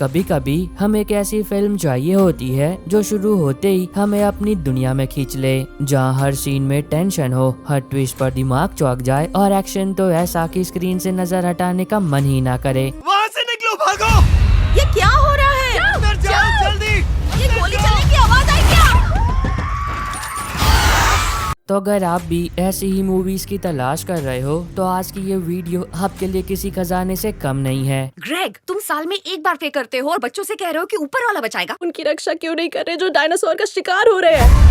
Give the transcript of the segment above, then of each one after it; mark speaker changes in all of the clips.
Speaker 1: कभी कभी हमें एक ऐसी फिल्म चाहिए होती है जो शुरू होते ही हमें अपनी दुनिया में खींच ले, जहाँ हर सीन में टेंशन हो, हर ट्विस्ट पर दिमाग चौंक जाए और एक्शन तो ऐसा कि स्क्रीन से नजर हटाने का मन ही ना करे।
Speaker 2: वहाँ से निकलो, भागो!
Speaker 3: ये क्या हो रहा है?
Speaker 2: अंदर जाओ जल्दी!
Speaker 3: ये गोली चलने की आवाज आई क्या?
Speaker 1: तो अगर आप भी ऐसी ही मूवीज की तलाश कर रहे हो तो आज की ये वीडियो आपके लिए किसी खजाने से कम नहीं है।
Speaker 3: ग्रेग, तुम साल में एक बार पे करते हो और बच्चों से कह रहे हो कि ऊपर वाला बचाएगा।
Speaker 4: उनकी रक्षा क्यों नहीं कर रहे जो डायनासोर का शिकार हो रहे हैं?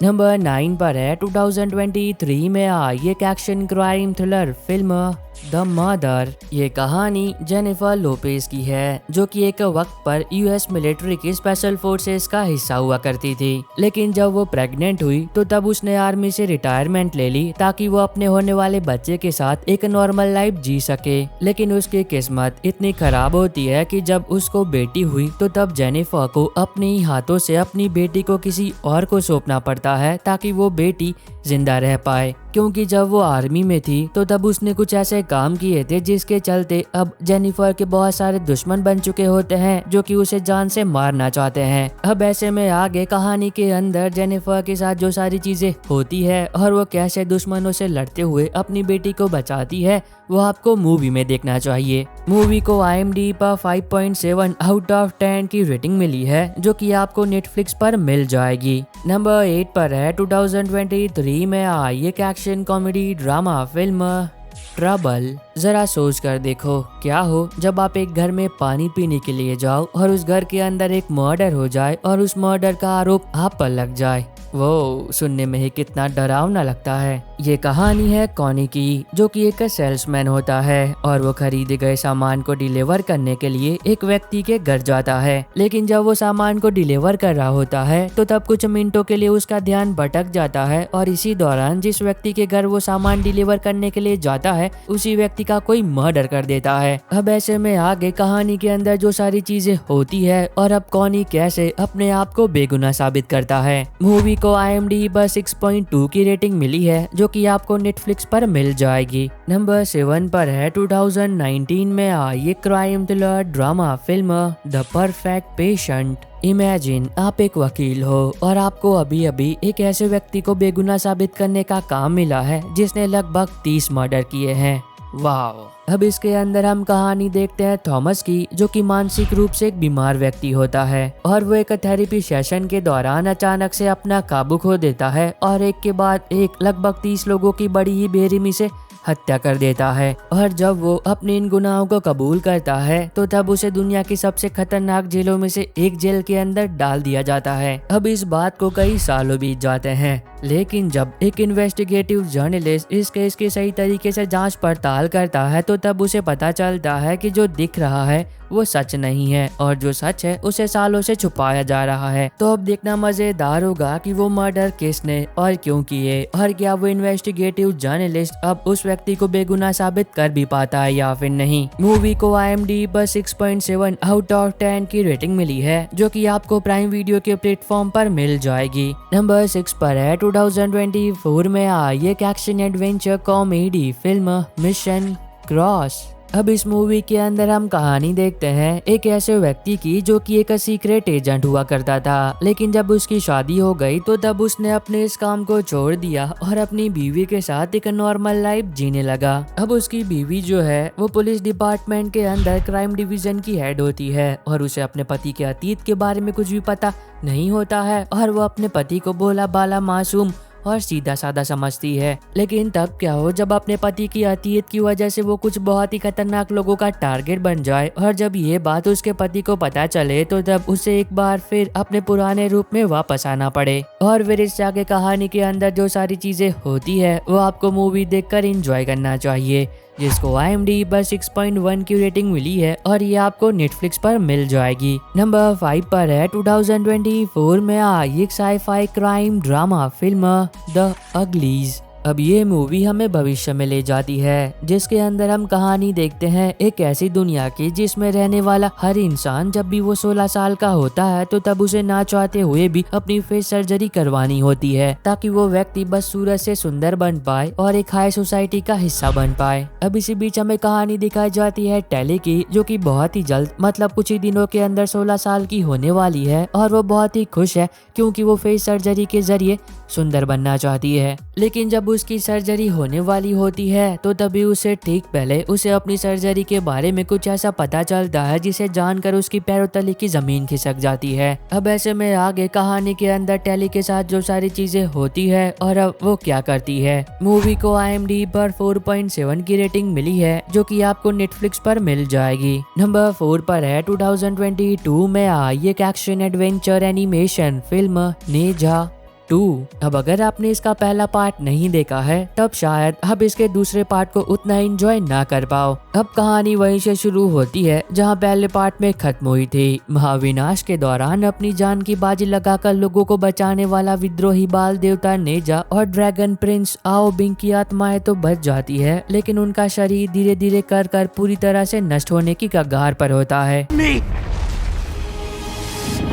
Speaker 1: नंबर 9 पर है 2023 में आई एक action crime thriller film the mother. ये कहानी जेनिफर लोपेज की है, जो कि एक वक्त पर यूएस मिलिट्री की स्पेशल फोर्सेस का हिस्सा हुआ करती थी। लेकिन जब वो प्रेग्नेंट हुई तो तब उसने आर्मी से रिटायरमेंट ले ली ताकि वो अपने होने वाले बच्चे के साथ एक नॉर्मल लाइफ जी सके। लेकिन उसकी किस्मत इतनी खराब होती है कि जब उसको बेटी हुई तो तब जेनिफर को अपने ही हाथों से अपनी बेटी को किसी और को सौंपना पड़ता है ताकि वो बेटी जिंदा रह पाए। क्योंकि जब वो आर्मी में थी तो तब उसने कुछ ऐसे काम किए थे जिसके चलते अब जेनिफर के बहुत सारे दुश्मन बन चुके होते हैं जो कि उसे जान से मारना चाहते हैं। अब ऐसे में आगे कहानी के अंदर जेनिफर के साथ जो सारी चीजें होती है और वो कैसे दुश्मनों से लड़ते हुए अपनी बेटी को बचाती है वो आपको मूवी में देखना चाहिए। मूवी को IMDb पर 5.7 आउट ऑफ 10 की रेटिंग मिली है, जो कि आपको नेटफ्लिक्स पर मिल जाएगी। नंबर 8 पर है 2023 में आई एक action comedy drama film trouble. जरा सोच कर देखो, क्या हो जब आप एक घर में पानी पीने के लिए जाओ और उस घर के अंदर एक मर्डर हो जाए और उस मर्डर का आरोप आप पर लग जाए। वो सुनने में ही कितना डरावना लगता है। ये कहानी है कॉनी की, जो कि एक सेल्समैन होता है और वो खरीदे गए सामान को डिलीवर करने के लिए एक व्यक्ति के घर जाता है। लेकिन जब वो सामान को डिलीवर कर रहा होता है तो तब कुछ मिनटों के लिए उसका ध्यान भटक जाता है और इसी दौरान जिस व्यक्ति के घर वो सामान डिलीवर करने के लिए जाता है उसी व्यक्ति का कोई मर्डर कर देता है। अब ऐसे में आगे कहानी के अंदर जो सारी चीजें होती है और अब कॉनी कैसे अपने आप को बेगुनाह साबित करता है। मूवी को IMDb पर 6.2 की रेटिंग मिली है, जो कि आपको नेटफ्लिक्स पर मिल जाएगी। नंबर 7 पर है 2019 में आई एक crime thriller drama film the perfect patient. Imagine आप एक वकील हो और आपको अभी अभी एक ऐसे व्यक्ति को बेगुनाह साबित करने का काम मिला है जिसने लगभग 30 मर्डर किए हैं। वाह। अब इसके अंदर हम कहानी देखते हैं थॉमस की, जो कि मानसिक रूप से एक बीमार व्यक्ति होता है और वो एक थेरेपी सेशन के दौरान अचानक से अपना काबू खो देता है और एक के बाद एक लगभग 30 लोगों की बड़ी ही बेरहमी से हत्या कर देता है। और जब वो अपने इन गुनाहों को कबूल करता है तो तब उसे दुनिया की सबसे खतरनाक जेलों में से एक जेल के अंदर डाल दिया जाता है। अब इस बात को कई सालों बीत जाते हैं, लेकिन जब एक इन्वेस्टिगेटिव जर्नलिस्ट इस केस की सही तरीके से जांच पड़ताल करता है तो तब उसे पता चलता है कि जो दिख रहा है वो सच नहीं है और जो सच है उसे सालों से छुपाया जा रहा है। तो अब देखना मजेदार होगा कि वो मर्डर किसने और क्यों किए और क्या वो इन्वेस्टिगेटिव जर्नलिस्ट अब उस व्यक्ति को बेगुनाह साबित कर भी पाता है या फिर नहीं। मूवी को IMDb पर 6.7 आउट ऑफ 10 की रेटिंग मिली है, जो कि आपको प्राइम वीडियो के प्लेटफॉर्म पर मिल जाएगी। नंबर 6 पर है 2024 में आई एक action adventure comedy film mission cross. अब इस मूवी के अंदर हम कहानी देखते हैं एक ऐसे व्यक्ति की जो कि एक सीक्रेट एजेंट हुआ करता था, लेकिन जब उसकी शादी हो गई तो तब उसने अपने इस काम को छोड़ दिया और अपनी बीवी के साथ एक नॉर्मल लाइफ जीने लगा। अब उसकी बीवी जो है वो पुलिस डिपार्टमेंट के अंदर क्राइम डिवीजन की हेड होती है और उसे अपने पति के अतीत के बारे में कुछ भी पता नहीं होता है और वो अपने पति को भोला भाला मासूम और सीधा साधा समझती है। लेकिन तब क्या हो जब अपने पति की अतीत की वजह से वो कुछ बहुत ही खतरनाक लोगों का टारगेट बन जाए और जब ये बात उसके पति को पता चले तो तब उसे एक बार फिर अपने पुराने रूप में वापस आना पड़े। और फिर इस आगे कहानी के अंदर जो सारी चीजें होती है वो आपको मूवी देखकर एंजॉय करना चाहिए, जिसको IMDb पर 6.1 की रेटिंग मिली है और ये आपको नेटफ्लिक्स पर मिल जाएगी। नंबर 5 पर है 2024 में आई एक sci-fi crime drama film the Uglies. अब ये मूवी हमें भविष्य में ले जाती है जिसके अंदर हम कहानी देखते हैं एक ऐसी दुनिया की जिसमें रहने वाला हर इंसान जब भी वो 16 साल का होता है तो तब उसे ना चाहते हुए भी अपनी फेस सर्जरी करवानी होती है ताकि वो व्यक्ति बस सूरज से सुंदर बन पाए और एक हाई सोसाइटी का हिस्सा बन पाए। अब इसी बीच हमें कहानी दिखाई जाती है टेली की, जो कि बहुत ही जल्द मतलब कुछ ही दिनों के अंदर 16 साल की होने वाली है और वो बहुत ही खुश है क्योंकि वो फेस सर्जरी के जरिए सुंदर बनना चाहती है। लेकिन जब उसकी सर्जरी होने वाली होती है तो तभी उसे ठीक पहले उसे अपनी सर्जरी के बारे में कुछ ऐसा पता चलता है जिसे जानकर उसकी पैरों तले की जमीन खिसक जाती है। अब ऐसे में आगे कहानी के अंदर टेली के साथ जो सारी चीजें होती है और अब वो क्या करती है। मूवी को IMDb पर 4.7 की रेटिंग मिली है जो कि आपको नेटफ्लिक्स पर मिल जाएगी। नंबर 4 पर है 2022 में आई एक एक्शन एडवेंचर एनिमेशन फिल्म नेजा 2। अब अगर आपने इसका पहला पार्ट नहीं देखा है तब शायद अब इसके दूसरे पार्ट को उतना एंजॉय ना कर पाओ। अब कहानी वहीं से शुरू होती है जहां पहले पार्ट में खत्म हुई थी। महाविनाश के दौरान अपनी जान की बाजी लगाकर लोगों को बचाने वाला विद्रोही बाल देवता नेजा और ड्रैगन प्रिंस आओ बिंग की आत्माएं तो बच जाती है, लेकिन उनका शरीर धीरे धीरे कर पूरी तरह से नष्ट होने की कगार पर होता है।
Speaker 2: Me!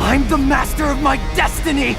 Speaker 2: I'm the master of my destiny!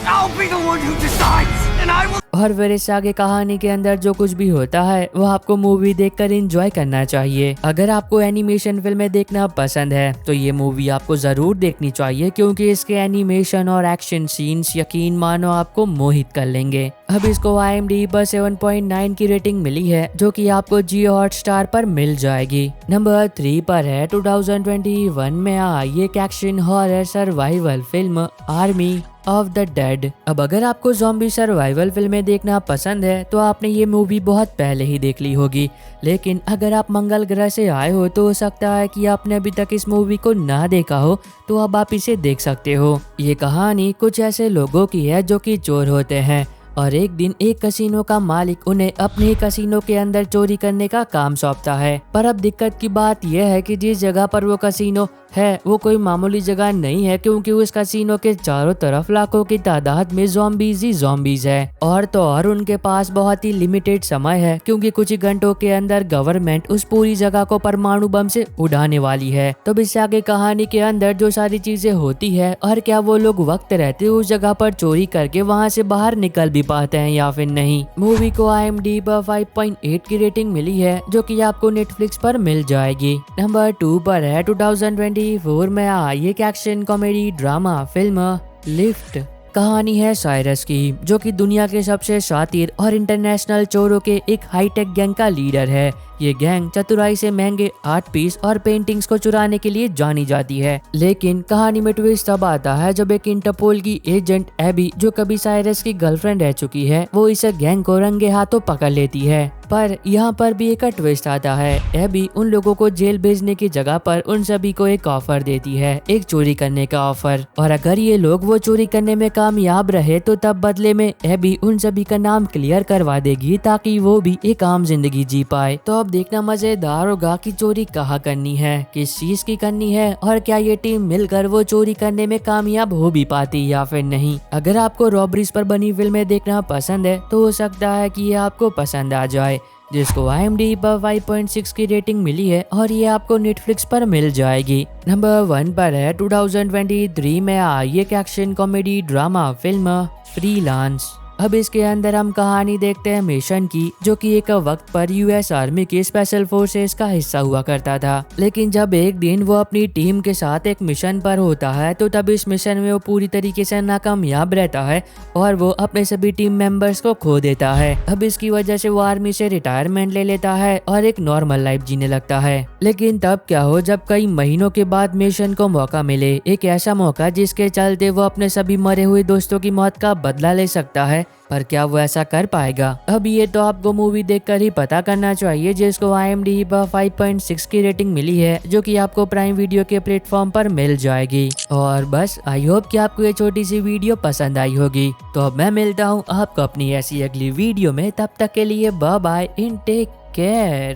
Speaker 2: I'll be the one who decides! And I will...
Speaker 1: और फिर इस आगे कहानी के अंदर जो कुछ भी होता है वो आपको मूवी देखकर एंजॉय करना चाहिए। अगर आपको एनिमेशन फिल्में देखना पसंद है तो ये मूवी आपको जरूर देखनी चाहिए क्योंकि इसके एनिमेशन और एक्शन सीन्स यकीन मानो आपको मोहित कर लेंगे। अब इसको IMDb पर 7.9 की रेटिंग मिली है जो कि आपको जियो हॉटस्टार पर मिल जाएगी। नंबर 3 पर है 2021 में आई एक action horror survival film army of the dead. अब अगर आपको ज़ॉम्बी सर्वाइवल फिल्में देखना पसंद है तो आपने ये मूवी बहुत पहले ही देख ली होगी, लेकिन अगर आप मंगल ग्रह से आए हो तो सकता है कि आपने अभी तक इस मूवी को ना देखा हो, तो अब आप इसे देख सकते हो। ये कहानी कुछ ऐसे लोगों की है जो कि चोर होते हैं और एक दिन एक कसिनो का मालिक उन्हें अपने ही कसिनो के अंदर चोरी करने का काम सौंपता है। पर अब दिक्कत की बात यह है कि जिस जगह पर वो कसिनो है वो कोई मामूली जगह नहीं है क्योंकि उस कसिनो के चारों तरफ लाखों की तादाद में ज़ॉम्बीज़ ही ज़ॉम्बीज़ है और तो और उनके पास बहुत ही लिमिटेड समय है क्योंकि कुछ ही घंटों के अंदर गवर्नमेंट उस पूरी जगह को परमाणु बम से उड़ाने वाली है। तो इससे आगे कहानी के अंदर जो सारी चीजें होती है और क्या वो लोग वक्त रहते उस जगह पर चोरी करके वहाँ से बाहर निकल भी पाते हैं या फिर नहीं। मूवी को IMDb पर 5.8 की रेटिंग मिली है जो कि आपको नेटफ्लिक्स पर मिल जाएगी। नंबर 2 पर है 2024 में आई एक action comedy drama film lift. कहानी है साइरस की जो कि दुनिया के सबसे शातिर और इंटरनेशनल चोरों के एक हाईटेक गैंग का लीडर है। ये गैंग चतुराई से महंगे आर्ट पीस और पेंटिंग्स को चुराने के लिए जानी जाती है, लेकिन कहानी में ट्विस्ट तब आता है जब एक इंटरपोल की एजेंट एबी जो कभी साइरस की गर्लफ्रेंड रह चुकी है वो इस गैंग को रंगे हाथों पकड़ लेती है। पर यहाँ पर भी एक ट्विस्ट आता है। एबी उन लोगों को जेल भेजने की जगह पर उन सभी को एक ऑफर देती है, एक चोरी करने का ऑफर, और अगर ये लोग वो चोरी करने में कामयाब रहे तो तब बदले में एबी उन सभी का नाम क्लियर करवा देगी ताकि वो भी एक आम जिंदगी जी पाए। तो अब देखना मजेदार होगा कि चोरी कहाँ करनी है, किस चीज की करनी है और क्या ये टीम मिलकर वो चोरी करने में कामयाब हो भी पाती या फिर नहीं। अगर आपको रॉबरीज पर बनी फिल्में देखना पसंद है तो हो सकता है कि ये आपको पसंद आ जाए, जिसको IMDb पर 5.6 की रेटिंग मिली है और ये आपको नेटफ्लिक्स पर मिल जाएगी। नंबर 1 पर है 2023 में आई एक action comedy drama film freelance. अब इसके अंदर हम कहानी देखते हैं मिशन की जो कि एक वक्त पर US आर्मी की स्पेशल फोर्सेस का हिस्सा हुआ करता था, लेकिन जब एक दिन वो अपनी टीम के साथ एक मिशन पर होता है तो तब इस मिशन में वो पूरी तरीके से नाकामयाब रहता है और वो अपने सभी टीम मेंबर्स को खो देता है। अब इसकी वजह से वो आर्मी से रिटायरमेंट ले लेता है और एक नॉर्मल लाइफ जीने लगता है। लेकिन तब क्या हो जब कई महीनों के बाद मिशन को मौका मिले, एक ऐसा मौका जिसके चलते वो अपने सभी मरे हुए दोस्तों की मौत का बदला ले सकता है, पर क्या वो ऐसा कर पाएगा? अब ये तो आपको मूवी देखकर ही पता करना चाहिए, जिसको IMDb पर 5.6 की रेटिंग मिली है जो कि आपको प्राइम वीडियो के प्लेटफॉर्म पर मिल जाएगी। और बस आई होप कि आपको ये छोटी सी वीडियो पसंद आई होगी। तो अब मैं मिलता हूँ आपको अपनी ऐसी अगली वीडियो में, तब तक के लिए बाय बाय, इन टेक केयर।